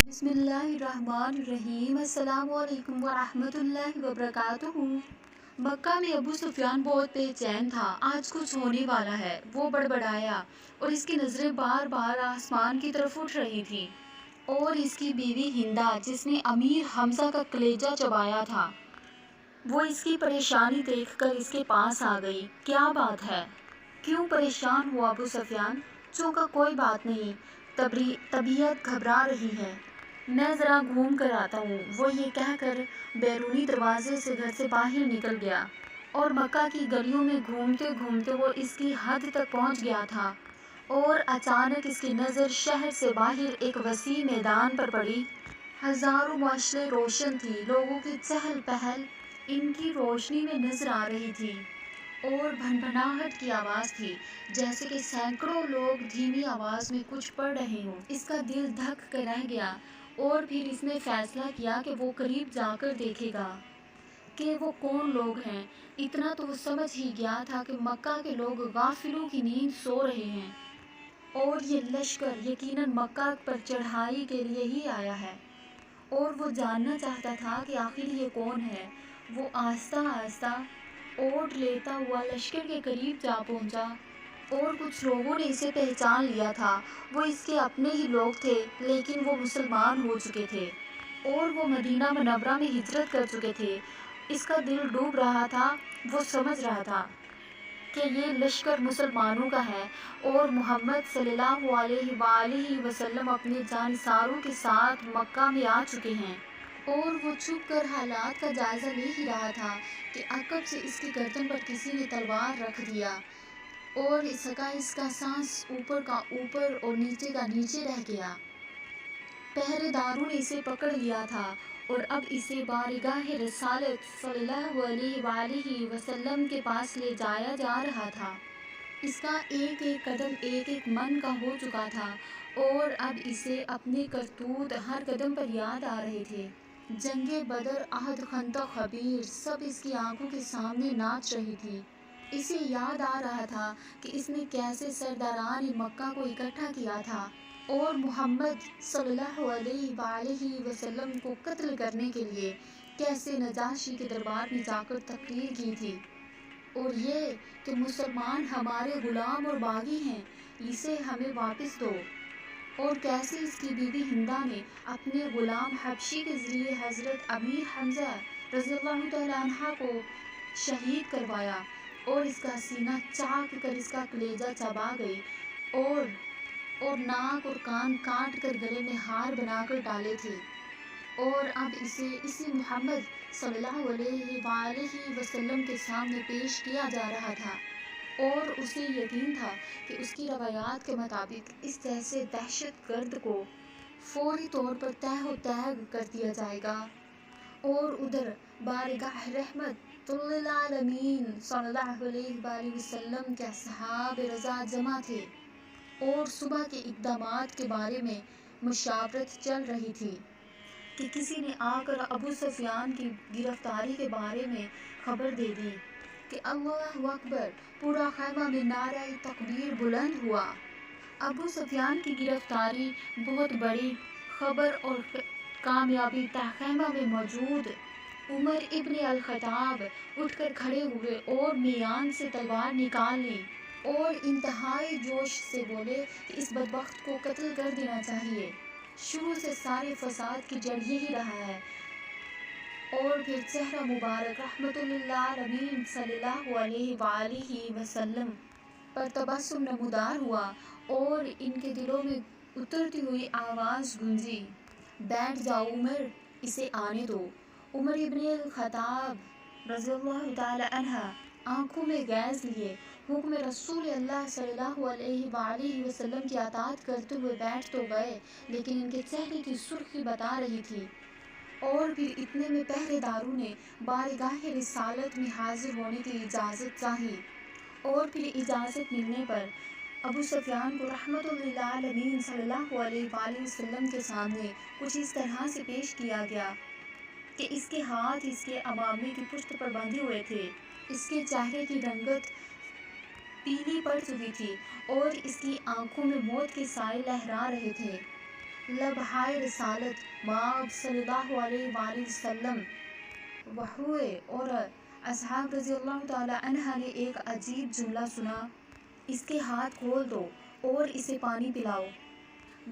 بسم اللہ الرحمن الرحیم۔ السلام علیکم ورحمۃ اللہ وبرکاتہ۔ مکہ میں ابو سفیان بہت بے چین تھا، آج کچھ ہونے والا ہے۔ وہ بڑبڑایا اور اس کی نظریں بار بار آسمان کی طرف اٹھ رہی تھیں، اور اس کی بیوی ہندا جس نے امیر حمزہ کا کلیجہ چبایا تھا، وہ اس کی پریشانی دیکھ کر اس کے پاس آ گئی۔ کیا بات ہے؟ کیوں پریشان ہو ابو سفیان؟ چونکہ کوئی بات نہیں، طبیعت گھبرا رہی ہے، میں ذرا گھوم کر آتا ہوں۔ وہ یہ کہہ کر بیرونی دروازے سے گھر سے باہر نکل گیا، اور مکہ کی گلیوں میں گھومتے گھومتے وہ اس کی حد تک پہنچ گیا تھا، اور اچانک اس کی نظر شہر سے باہر ایک وسیع میدان پر پڑی۔ ہزاروں مشعلیں روشن تھیں، لوگوں کی چہل پہل ان کی روشنی میں نظر آ رہی تھی، اور بھنبھناہٹ کی آواز تھی جیسے کہ سینکڑوں لوگ دھیمی آواز میں کچھ پڑھ رہے ہوں۔ اس کا دل دھک کر رہ گیا، اور پھر اس نے فیصلہ کیا کہ وہ قریب جا کر دیکھے گا کہ وہ کون لوگ ہیں۔ اتنا تو وہ سمجھ ہی گیا تھا کہ مکہ کے لوگ غافلوں کی نیند سو رہے ہیں، اور یہ لشکر یقیناً مکہ پر چڑھائی کے لیے ہی آیا ہے، اور وہ جاننا چاہتا تھا کہ آخر یہ کون ہے۔ وہ آہستہ آہستہ اوٹ لیتا ہوا لشکر کے قریب جا پہنچا، اور کچھ لوگوں نے اسے پہچان لیا تھا۔ وہ اس کے اپنے ہی لوگ تھے، لیکن وہ مسلمان ہو چکے تھے، اور وہ مدینہ منورہ میں ہجرت کر چکے تھے۔ اس کا دل ڈوب رہا تھا، وہ سمجھ رہا تھا کہ یہ لشکر مسلمانوں کا ہے، اور محمد صلی اللہ علیہ وآلہ وسلم اپنے جانثاروں کے ساتھ مکہ میں آ چکے ہیں۔ اور وہ چھپ کر حالات کا جائزہ لے ہی رہا تھا کہ عقب سے اس کی گردن پر کسی نے تلوار رکھ دیا، اور اس کا سانس اوپر کا اوپر اور نیچے کا نیچے رہ گیا۔ پہرے داروں نے اسے پکڑ لیا تھا، اور اب اسے بارگاہ رسالت صلی اللہ علیہ وآلہ وسلم کے پاس لے جایا جا رہا تھا۔ اس کا ایک ایک قدم ایک ایک من کا ہو چکا تھا، اور اب اسے اپنے کرتوت ہر قدم پر یاد آ رہے تھے۔ جنگ بدر، احد، خندق، خیبر، سب اس کی آنکھوں کے سامنے ناچ رہی تھی۔ اسے یاد آ رہا تھا کہ اس نے کیسے سرداران مکہ کو اکٹھا کیا تھا، اور محمد صلی اللہ علیہ وآلہ وسلم کو قتل کرنے کے لیے کیسے نجاشی کے دربار میں جا کر تقریر کی تھی، اور یہ کہ مسلمان ہمارے غلام اور باغی ہیں، اسے ہمیں واپس دو، اور کیسے اس کی بیوی ہندا نے اپنے غلام حبشی کے ذریعے حضرت امیر حمزہ رضی اللہ تعالیٰ عنہ کو شہید کروایا، اور اس کا سینہ چاک کر اس کا کلیجہ چبا گئی، اور ناک اور کان کاٹ کر گلے میں ہار بنا کر ڈالے تھے۔ اور اب اسی محمد صلی اللہ علیہ وآلہ وسلم کے سامنے پیش کیا جا رہا تھا، اور اسے یقین تھا کہ اس کی روایات کے مطابق اس جیسے دہشت گرد کو فوری طور پر تہ و تیگ کر دیا جائے گا۔ اور ادھر بارگاہ رحمت للعالمین صلی اللہ علیہ وآلہ وسلم کے اصحاب رضا جمع تھے، اور صبح کے اقدامات کے بارے میں مشاورت چل رہی تھی کہ کسی نے آ کر ابو سفیان کی گرفتاری کے بارے میں خبر دے دی کہ اللہ اکبر، پورا خیمہ میں نعرہ تکبیر بلند ہوا۔ ابو سفیان کی گرفتاری بہت بڑی خبر، اور کامیابی تہ خیمہ میں موجود عمر ابن الخطاب اٹھ کر کھڑے ہوئے، اور میان سے تلوار نکال لی، اور انتہائی جوش سے بولے کہ اس بدبخت کو قتل کر دینا چاہیے۔ شروع سے سارے فساد کی جڑ یہی رہا ہے۔ اور پھر چہرہ مبارک رحمت للعالمین صلی اللہ علیہ وآلہ وسلم پر تبسم نمودار ہوا، اور ان کے دلوں میں اترتی ہوئی آواز گونجی، بیٹھ جاؤ عمر، اسے آنے دو۔ عمر ابن الخطاب رضی اللہ تعالی عنہ آنکھوں میں گیز لیے حکم رسول اللہ صلی اللہ علیہ وآلہ وسلم کی اطاعت کرتے ہوئے بیٹھ تو گئے، لیکن ان کے چہرے کی سرخی بتا رہی تھی۔ اور پھر اتنے میں پہرے داروں نے بارگاہ رسالت میں حاضر ہونے کی اجازت چاہی، اور پھر اجازت ملنے پر ابو سفیان کو رحمت للعالمین صلی اللہ علیہ وآلہ وسلم کے سامنے کچھ اس طرح سے پیش کیا گیا کہ اس کے ہاتھ اس کے عمامے کی پشت پر بندھے ہوئے تھے، اس کے چہرے کی رنگت پیلی پڑ چکی تھی، اور اس کی آنکھوں میں موت کے سائے لہرا رہے تھے۔ लम्हाए रिसालत माब सल्लल्लाहु अलैहि वसल्लम हुए और असहाब रज़ियल्लाहु ताला अन्हा ने एक अजीब जुमला सुना, इसके हाथ खोल दो और इसे पानी पिलाओ।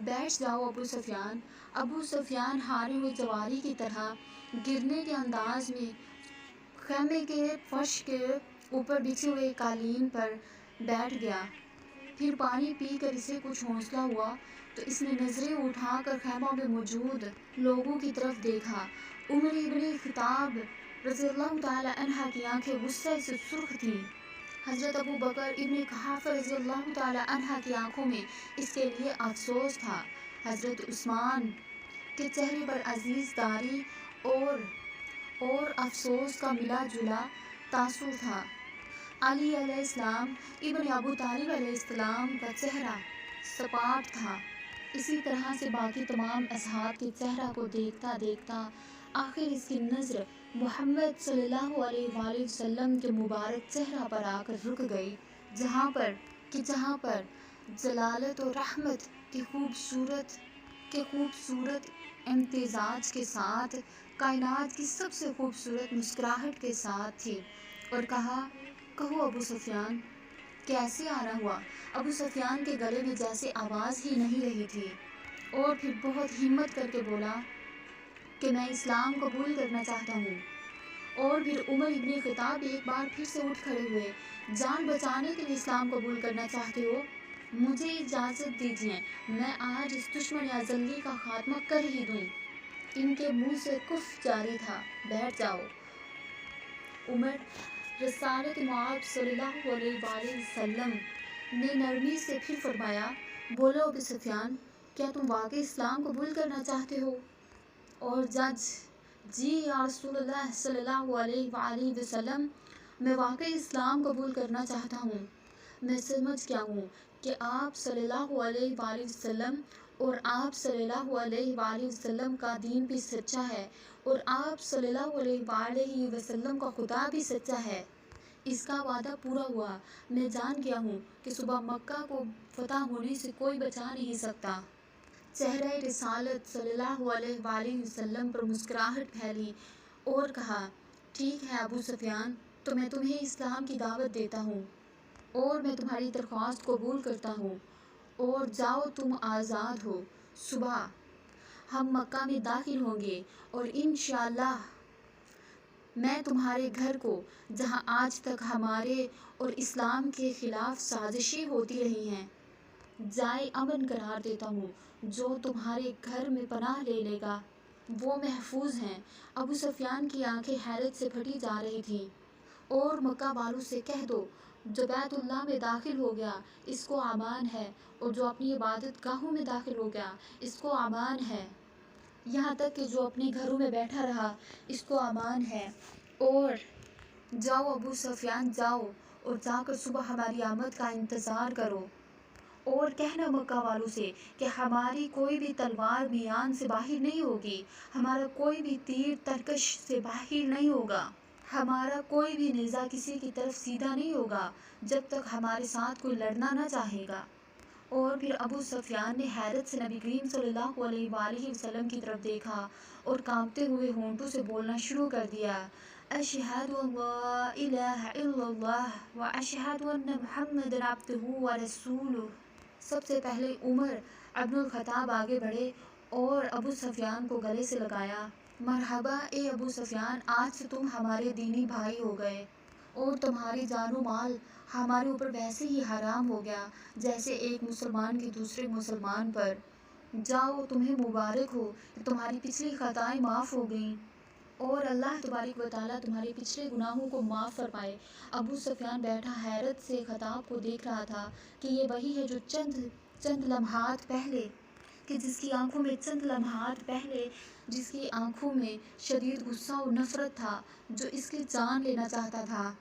बैठ जाओ अबू सुफियान। अबू सुफियान हारे हुए जवारी की तरह गिरने के अंदाज में खैमे के फर्श के ऊपर बिछे हुए कालीन पर बैठ गया। फिर पानी पीकर इसे कुछ हौसला हुआ तो इसने नज़रें उठाकर खैमा में मौजूद लोगों की तरफ देखा। उमर इब्न खिताब रज़ियल्लाहु ताला अन्हा की आंखें गुस्से से सुर्ख थीं। हज़रत अबू बकर इब्न कहाफ़ा रज़ियल्लाहु ताला अन्हा की आंखों में इसके लिए अफसोस था। हज़रत उस्मान के चेहरे पर अजीज़ दारी और अफसोस का मिला जुला तासुर था। अली अलैहिस्सलाम इब्न अबू तालिब अलैहिस्सलाम का चेहरा सपाट था। इसी तरह से बाकी तमाम असहाब के चेहरा को देखता देखता आखिर इसकी नज़र मोहम्मद सल्लल्लाहु अलैहि वसल्लम के मुबारक चेहरा पर आकर रुक गई, जहाँ पर जलालत और रहमत के खूबसूरत इम्तिजाज के साथ कायनात की सबसे खूबसूरत मुस्कुराहट के साथ थी और कहा, कहो अबू सुफियान, कैसे आना हुआ? अबू सुफियान के गले में जैसे आवाज़ ही नहीं रही थी और फिर बहुत हिम्मत करके बोला कि मैं इस्लाम कबूल करना चाहता हूँ। और फिर उमर इब्न खिताब एक बार फिर से उठ खड़े हुए, जान बचाने के लिए इस्लाम कबूल करना चाहते हो? मुझे इजाज़त दीजिए, मैं आज इस दुश्मन अज़ली का खात्मा कर ही दूँ। इनके मुंह से कुफ जारी था। बैठ जाओ। उमर रसालत मुआब सल्लल्लाहु अलैहि वसल्लम ने नरमी से फिर फरमाया, बोलो अबू सुफियान, क्या तुम वाकई इस्लाम कबूल करना चाहते हो? और जज, जी या रसूलुल्लाह सल्लल्लाहु अलैहि वसल्लम, मैं वाकई इस्लाम कबूल करना चाहता हूँ। मैं समझ गया हूँ कि आप सल्लल्लाहु अलैहि वसल्लम और आप सल्लल्लाहु अलैहि वसल्लम का दीन भी सच्चा है और आप सल्लल्लाहु अलैहि वसल्लम का खुदा भी सच्चा है। इसका वादा पूरा हुआ। मैं जान गया हूँ कि सुबह मक्का को फतह होने से कोई बचा नहीं सकता। चेहरा रिसालत सल्लल्लाहु अलैहि वसल्लम पर मुस्कुराहट फैली और कहा, ठीक है अबू सुफियान, तो मैं तुम्हें इस्लाम की दावत देता हूँ और मैं तुम्हारी दरख्वास्त कबूल करता हूँ और जाओ तुम आज़ाद हो। सुबह हम मक्का में दाखिल होंगे और इंशाअल्लाह मैं तुम्हारे घर को, जहाँ आज तक हमारे और इस्लाम के ख़िलाफ़ साजिशें होती रही हैं, जाए अमन करार देता हूँ। जो तुम्हारे घर में पनाह ले लेगा वो महफूज हैं। अबू सुफियान की आंखें हैरत से फटी जा रही थीं। और मक्का वालों से कह दो, जो बैतुल्लाह में दाखिल हो गया इसको अमान है और जो अपनी इबादत गाहों में दाखिल हो गया इसको अमान है। यहाँ तक कि जो अपने घरों में बैठा रहा इसको अमान है। और जाओ अबू सुफियान, जाओ और जाकर सुबह हमारी आमद का इंतज़ार करो और कहना मक्का वालों से कि हमारी कोई भी तलवार मियान से बाहर नहीं होगी, हमारा कोई भी तीर तरकश से बाहर नहीं होगा, हमारा कोई भी नेज़ा किसी की तरफ सीधा नहीं होगा जब तक हमारे साथ कोई लड़ना न चाहेगा। और फिर अबू सुफियान ने हैरत से नबी करीम सल्लल्लाहु अलैहि वसल्लम की तरफ देखा और कांपते हुए होंठों से बोलना शुरू कर दिया, अशहदु अल्ला इलाहा इल्लल्लाह व अशहदु अन्ना मुहम्मदन अब्दुहु व रसूलुहु। सबसे पहले उमर अब्नुल खत्ताब आगे बढ़े और अबू सुफियान को गले से लगाया। मरहबा ए अबू सुफियान, आज से तुम हमारे दीनी भाई हो गए और तुम्हारी जानो माल हमारे ऊपर वैसे ही हराम हो गया जैसे एक मुसलमान की दूसरे मुसलमान पर। जाओ, तुम्हें मुबारक हो कि तुम्हारी पिछली खताएं माफ़ हो गईं और अल्लाह तबारक व तआला तुम्हारे पिछले गुनाहों को माफ़ फरमाए। अबू सुफियान बैठा हैरत से खताब को देख रहा था कि ये वही है जो चंद लम्हात पहले जिसकी आंखों में शदीद गुस्सा और नफ़रत था, जो इसकी जान लेना चाहता था।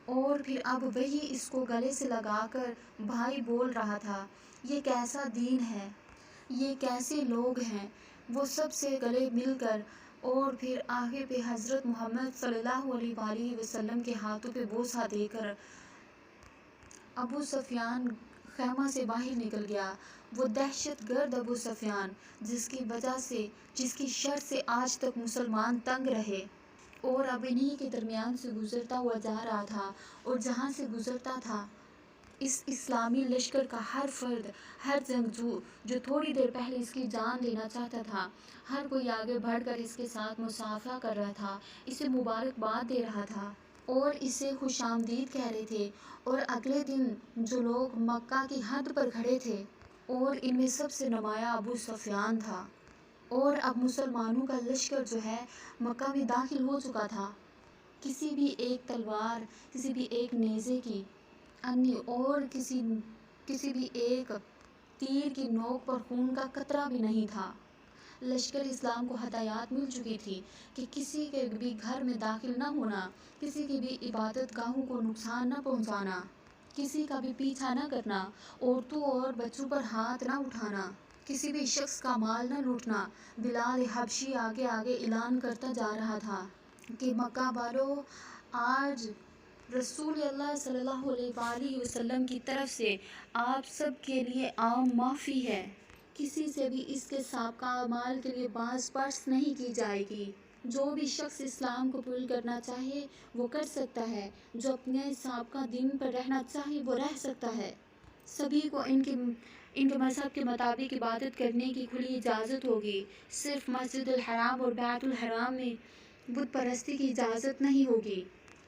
और फिर अब वही इसको गले से लगाकर भाई बोल रहा था। ये कैसा दीन है, ये कैसे लोग हैं। वो सब से गले मिलकर और फिर आगे पे हज़रत मोहम्मद सल्लल्लाहु अलैहि वसल्लम के हाथों पे बोसा देकर अबू सुफियान खैमा से बाहर निकल गया वो दहशत गर्द अबू सुफियान जिसकी वजह से, जिसकी शर से आज तक मुसलमान तंग रहे, और अब इन्हीं के दरमियान से गुजरता हुआ जा रहा था। और जहाँ से गुजरता था, इस इस्लामी लश्कर का हर फर्द, हर जंगजू जो थोड़ी देर पहले इसकी जान लेना चाहता था, हर कोई आगे बढ़कर इसके साथ मुसाफा कर रहा था, इसे मुबारकबाद दे रहा था और इसे खुशामदीद कह रहे थे। और अगले दिन जो लोग मक्का की हद पर खड़े थे, और इनमें सबसे नुमाया अबू सुफियान था। और अब मुसलमानों का लश्कर जो है मक्का में दाखिल हो चुका था। किसी भी एक तलवार, किसी भी एक नेज़े की अन्य और किसी भी एक तीर की नोक पर खून का कतरा भी नहीं था। लश्कर इस्लाम को हदायत मिल चुकी थी कि किसी के भी घर में दाखिल न होना, किसी की भी इबादत गाहों को नुकसान न पहुंचाना, किसी का भी पीछा न करना, औरतों और बच्चों पर हाथ न उठाना, किसी भी शख्स का माल न लूटना। बिलाल हबशी आगे आगे ऐलान करता जा रहा था कि मक्का वालों, आज रसूल अल्लाह सल्लल्लाहु अलैहि वसल्लम की तरफ से आप सब के लिए आम माफ़ी है। किसी से भी इसके साबका अमाल के लिए बाज़ पर्स नहीं की जाएगी। जो भी शख्स इस्लाम कबूल करना चाहे वो कर सकता है, जो अपने साबका दिन पर रहना चाहे वो रह सकता है। सभी को इनके मज़हब के मुताबिक इबादत करने की खुली इजाज़त होगी। सिर्फ मस्जिदुल हराम और बैतुल हराम में बुत परस्ती की इजाज़त नहीं होगी।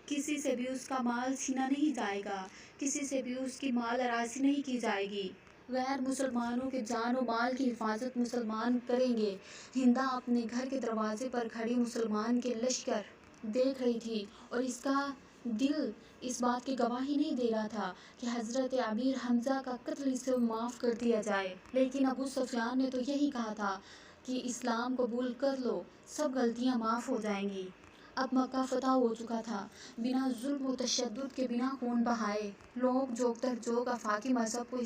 किसी से भी उसका माल छीना नहीं जाएगा, किसी से भी उसकी माल अराज़ी नहीं की जाएगी। गैर मुसलमानों के जान और माल की हिफाजत मुसलमान करेंगे। हिंदा अपने घर के दरवाजे पर खड़ी मुसलमान के लश्कर देख रही थी और इसका दिल इस बात की गवाही नहीं दे रहा था कि हज़रत अमीर हमज़ा का कत्ल इसे माफ़ कर दिया जाए। लेकिन अबू सुफियान ने तो यही कहा था कि इस्लाम कबूल कर लो, सब गलतियाँ माफ़ हो जाएंगी। अब मक्का फतह हो चुका था। बिना जुल्म व तशद्दुद के, बिना खून बहाए, लोग जोग तर जोग आफाकी मज़हब को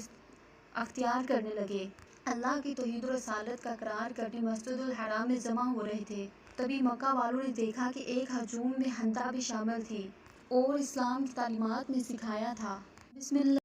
अख्तियार करने लगे। अल्लाह की तौहीद और रसालत का इकरार करने मस्जिदुल हराम में जमा हो रहे थे। तभी मक्का वालों ने देखा कि एक हजूम में हंता भी शामिल थी और इस्लाम की तालीमात में सिखाया था, बिस्मिल्लाह